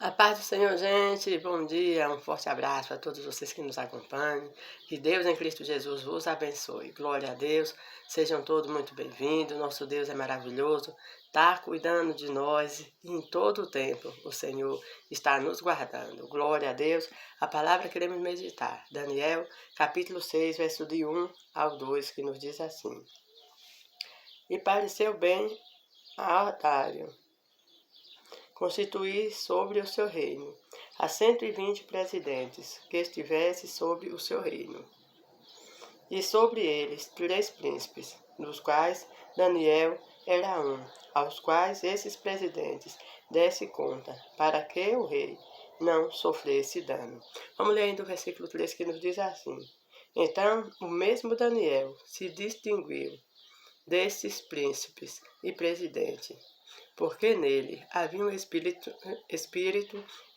A paz do Senhor, gente. Bom dia, um forte abraço para todos vocês que nos acompanham. Que Deus em Cristo Jesus vos abençoe. Glória a Deus. Sejam todos muito bem-vindos. Nosso Deus é maravilhoso. Está cuidando de nós e em todo o tempo o Senhor está nos guardando. Glória a Deus. A palavra que queremos meditar. Daniel, capítulo 6, verso de 1 ao 2, que nos diz assim. E pareceu bem a Dário constituir sobre o seu reino a 120 presidentes que estivessem sobre o seu reino, e sobre eles 3 príncipes, dos quais Daniel era um, aos quais esses presidentes desse conta, para que o rei não sofresse dano. Vamos ler ainda o versículo 3 que nos diz assim. Então o mesmo Daniel se distinguiu desses príncipes e presidentes, porque nele havia um espírito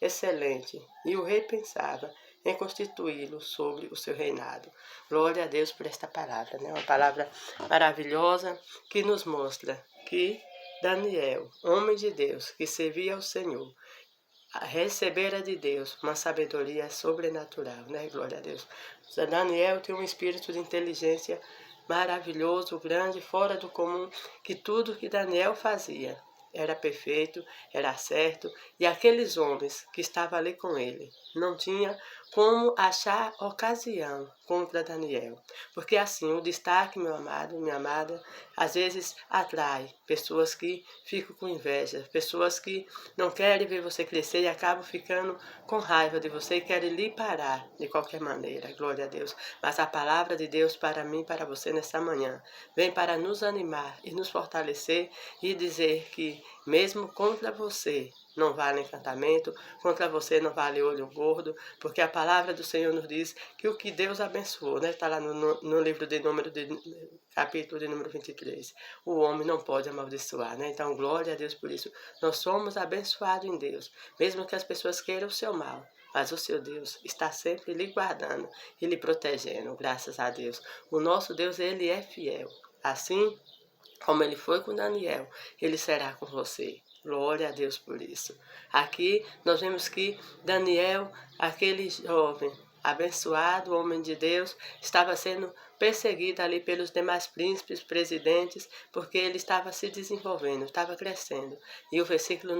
excelente, e o rei pensava em constituí-lo sobre o seu reinado. Glória a Deus por esta palavra, né? Uma palavra maravilhosa que nos mostra que Daniel, homem de Deus, que servia ao Senhor, recebera de Deus uma sabedoria sobrenatural, né? Glória a Deus. Daniel tem um espírito de inteligência maravilhoso, grande, fora do comum, que tudo que Daniel fazia era perfeito, era certo, e aqueles homens que estavam ali com ele não tinha como achar ocasião contra Daniel, porque assim o destaque, meu amado, minha amada, às vezes atrai pessoas que ficam com inveja, pessoas que não querem ver você crescer e acabam ficando com raiva de você e querem lhe parar de qualquer maneira, glória a Deus. Mas a palavra de Deus para mim e para você nessa manhã vem para nos animar e nos fortalecer e dizer que mesmo contra você não vale encantamento, contra você não vale olho gordo, porque a palavra do Senhor nos diz que o que Deus abençoou, né? Está lá no livro de número, capítulo de número 23. O homem não pode amaldiçoar, né? Então, glória a Deus por isso. Nós somos abençoados em Deus, mesmo que as pessoas queiram o seu mal. Mas o seu Deus está sempre lhe guardando e lhe protegendo, graças a Deus. O nosso Deus, ele é fiel. Assim como ele foi com Daniel, ele será com você. Glória a Deus por isso. Aqui nós vemos que Daniel, aquele jovem abençoado, homem de Deus, estava sendo perseguido ali pelos demais príncipes, presidentes, porque ele estava se desenvolvendo, estava crescendo. E o versículo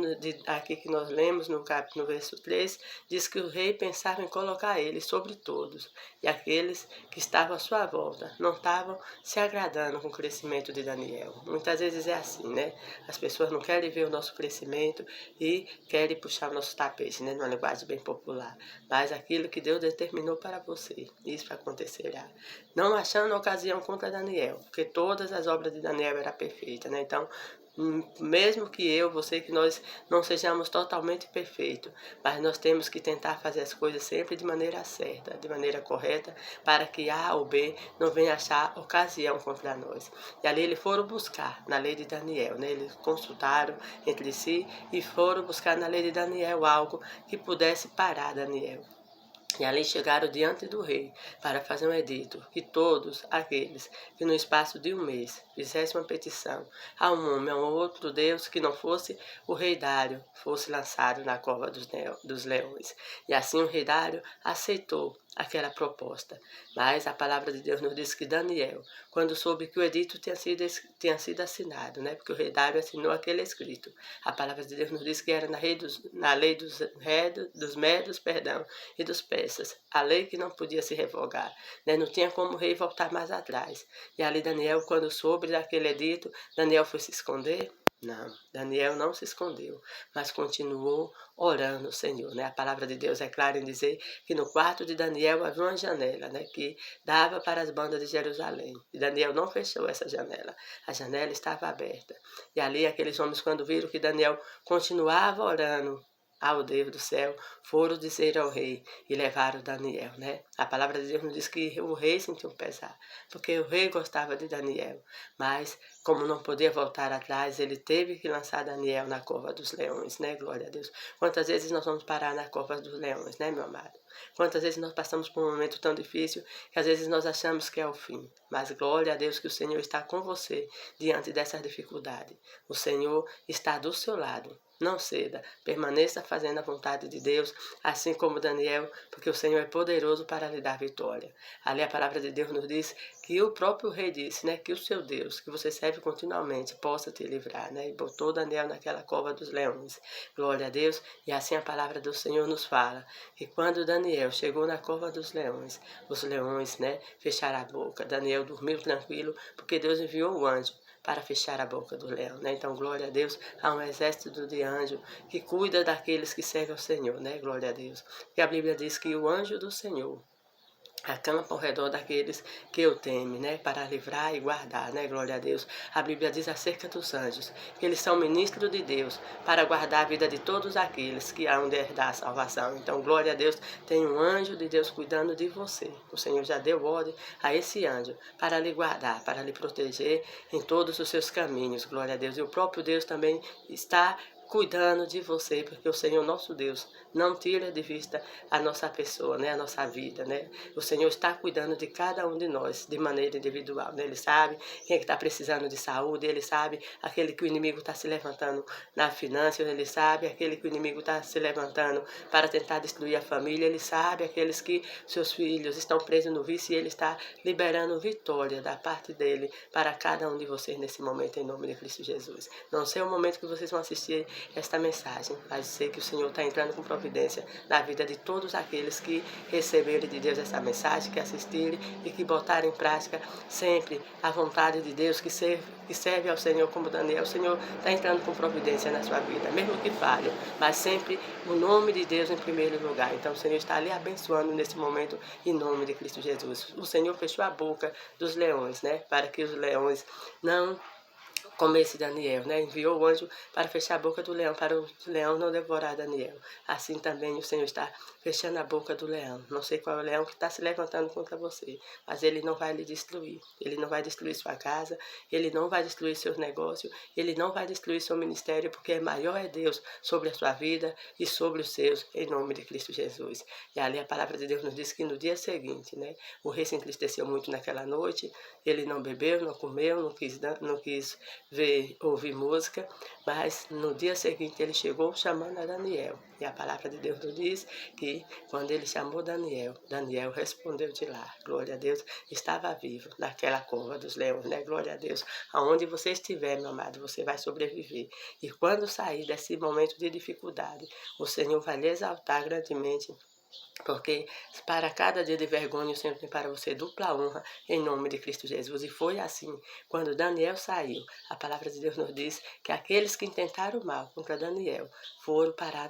aqui que nós lemos, no verso 3, diz que o rei pensava em colocar ele sobre todos, e aqueles que estavam à sua volta não estavam se agradando com o crescimento de Daniel. Muitas vezes é assim, né? As pessoas não querem ver o nosso crescimento e querem puxar o nosso tapete, né? Numa linguagem bem popular. Mas aquilo que Deus determinou para você, isso acontecerá. Não achando ocasião contra Daniel, porque todas as obras de Daniel eram perfeitas, né? Então, mesmo que você, que nós não sejamos totalmente perfeitos, mas nós temos que tentar fazer as coisas sempre de maneira certa, de maneira correta, para que A ou B não venha achar ocasião contra nós. E ali eles foram buscar na lei de Daniel, né? Eles consultaram entre si e foram buscar na lei de Daniel algo que pudesse parar Daniel. E ali chegaram diante do rei para fazer um edito que todos aqueles que no espaço de um mês fizessem uma petição a um homem, a um outro Deus que não fosse o rei Dário, fosse lançado na cova dos leões. E assim o rei Dário aceitou aquela proposta. Mas a palavra de Deus nos diz que Daniel, quando soube que o edito tinha sido assinado, né? Porque o rei Dário assinou aquele escrito. A palavra de Deus nos diz que era na lei dos medos, e dos persas, a lei que não podia se revogar, né? Não tinha como o rei voltar mais atrás. E ali Daniel, quando soube daquele edito, Daniel foi se esconder? Não, Daniel não se escondeu, mas continuou orando ao Senhor, né? A palavra de Deus é clara em dizer que no quarto de Daniel havia uma janela, né? Que dava para as bandas de Jerusalém. E Daniel não fechou essa janela, a janela estava aberta. E ali aqueles homens, quando viram que Daniel continuava orando ao Deus do céu, foram dizer ao rei e levaram Daniel, né? A palavra de Deus nos diz que o rei sentiu um pesar, porque o rei gostava de Daniel, mas como não podia voltar atrás, ele teve que lançar Daniel na cova dos leões, né? Glória a Deus. Quantas vezes nós vamos parar na cova dos leões, né, meu amado? Quantas vezes nós passamos por um momento tão difícil que às vezes nós achamos que é o fim, mas glória a Deus que o Senhor está com você diante dessas dificuldades. O Senhor está do seu lado. não ceda, permaneça fazendo a vontade de Deus, assim como Daniel, porque o Senhor é poderoso para lhe dar vitória. Ali a palavra de Deus nos diz que o próprio rei disse, né, que o seu Deus, que você serve continuamente, possa te livrar, né, e botou Daniel naquela cova dos leões. Glória a Deus, e assim a palavra do Senhor nos fala, que quando Daniel chegou na cova dos leões, os leões, né, fecharam a boca. Daniel dormiu tranquilo, porque Deus enviou o anjo para fechar a boca do leão, né? Então, glória a Deus, há um exército de anjo que cuida daqueles que servem ao Senhor, né? Glória a Deus. E a Bíblia diz que o anjo do Senhor acampa ao redor daqueles que o temem, né? Para livrar e guardar, né? Glória a Deus. A Bíblia diz acerca dos anjos, que eles são ministros de Deus para guardar a vida de todos aqueles que hão de herdar a salvação. Então, glória a Deus, tem um anjo de Deus cuidando de você. O Senhor já deu ordem a esse anjo para lhe guardar, para lhe proteger em todos os seus caminhos. Glória a Deus. E o próprio Deus também está cuidando de você, porque o Senhor nosso Deus não tira de vista a nossa pessoa, né, a nossa vida, né? O Senhor está cuidando de cada um de nós de maneira individual, né? Ele sabe quem é que está precisando de saúde, ele sabe aquele que o inimigo está se levantando na finança, ele sabe aquele que o inimigo está se levantando para tentar destruir a família, ele sabe aqueles que seus filhos estão presos no vício e ele está liberando vitória da parte dele para cada um de vocês nesse momento, em nome de Cristo Jesus. Não sei o momento que vocês vão assistir esta mensagem, mas sei que o Senhor está entrando com providência na vida de todos aqueles que receberem de Deus essa mensagem, que assistirem e que botarem em prática sempre a vontade de Deus, que serve ao Senhor como Daniel. O Senhor está entrando com providência na sua vida, mesmo que falhe, mas sempre o nome de Deus em primeiro lugar. Então o Senhor está ali abençoando nesse momento em nome de Cristo Jesus. O Senhor fechou a boca dos leões, né, para que os leões não como esse Daniel, né? Enviou o anjo para fechar a boca do leão, para o leão não devorar Daniel. Assim também o Senhor está fechando a boca do leão. Não sei qual é o leão que está se levantando contra você, mas ele não vai lhe destruir. Ele não vai destruir sua casa, ele não vai destruir seus negócios, ele não vai destruir seu ministério, porque maior é Deus sobre a sua vida e sobre os seus, em nome de Cristo Jesus. E ali a palavra de Deus nos diz que no dia seguinte, né? O rei se entristeceu muito naquela noite, ele não bebeu, não comeu, não quis ouvir música, mas no dia seguinte ele chegou chamando a Daniel. E a palavra de Deus nos diz que quando ele chamou Daniel, Daniel respondeu de lá. Glória a Deus, estava vivo naquela cova dos leões, né? Glória a Deus. Aonde você estiver, meu amado, você vai sobreviver. E quando sair desse momento de dificuldade, o Senhor vai lhe exaltar grandemente, porque para cada dia de vergonha o Senhor tem para você dupla honra em nome de Cristo Jesus. E foi assim, quando Daniel saiu, a palavra de Deus nos diz que aqueles que intentaram mal contra Daniel foram parar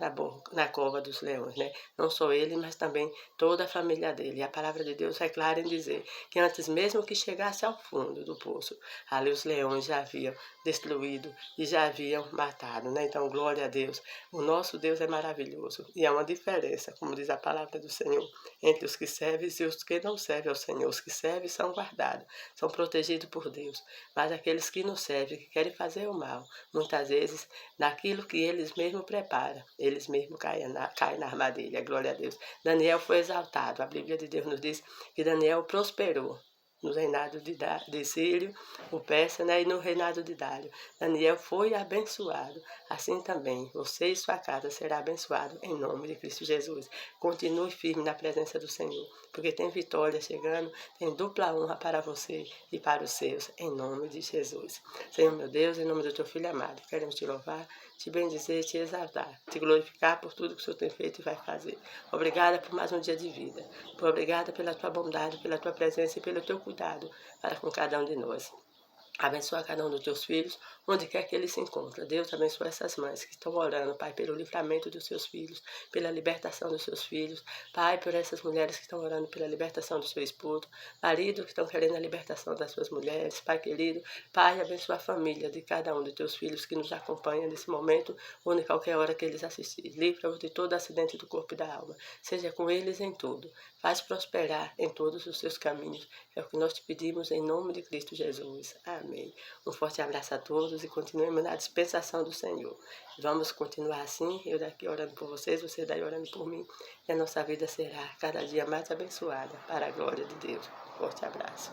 na cova dos leões, né? Não só ele, mas também toda a família dele. E a palavra de Deus é clara em dizer que antes mesmo que chegasse ao fundo do poço, ali os leões já haviam destruído e já haviam matado, né? Então, glória a Deus. O nosso Deus é maravilhoso e há uma diferença, como diz a palavra do Senhor, entre os que servem e os que não servem ao Senhor. Os que servem são guardados, são protegidos por Deus, mas aqueles que não servem, que querem fazer o mal, muitas vezes, naquilo que eles mesmos preparam, eles mesmos caem na armadilha. Glória a Deus. Daniel foi exaltado. A Bíblia de Deus nos diz que Daniel prosperou no reinado de Círio, o Persa, né, e no reinado de Dário. Daniel foi abençoado. Assim também, você e sua casa será abençoado em nome de Cristo Jesus. Continue firme na presença do Senhor, porque tem vitória chegando, tem dupla honra para você e para os seus, em nome de Jesus. Senhor meu Deus, em nome do teu Filho amado, queremos te louvar, te bendizer, te exaltar, te glorificar por tudo que o Senhor tem feito e vai fazer. Obrigada por mais um dia de vida. Obrigada pela tua bondade, pela tua presença e pelo teu cuidado para com cada um de nós. Abençoa cada um dos teus filhos, onde quer que eles se encontrem. Deus abençoa essas mães que estão orando, Pai, pelo livramento dos seus filhos, pela libertação dos seus filhos. Pai, por essas mulheres que estão orando pela libertação do seu esposo. Marido que estão querendo a libertação das suas mulheres. Pai querido, Pai, abençoa a família de cada um dos teus filhos que nos acompanham nesse momento, onde qualquer hora que eles assistirem. Livra-os de todo acidente do corpo e da alma. Seja com eles em tudo. Faz prosperar em todos os seus caminhos. É o que nós te pedimos em nome de Cristo Jesus. Amém. Um forte abraço a todos e continuemos na dispensação do Senhor. Vamos continuar assim, eu daqui orando por vocês, vocês daí orando por mim. E a nossa vida será cada dia mais abençoada para a glória de Deus. Um forte abraço.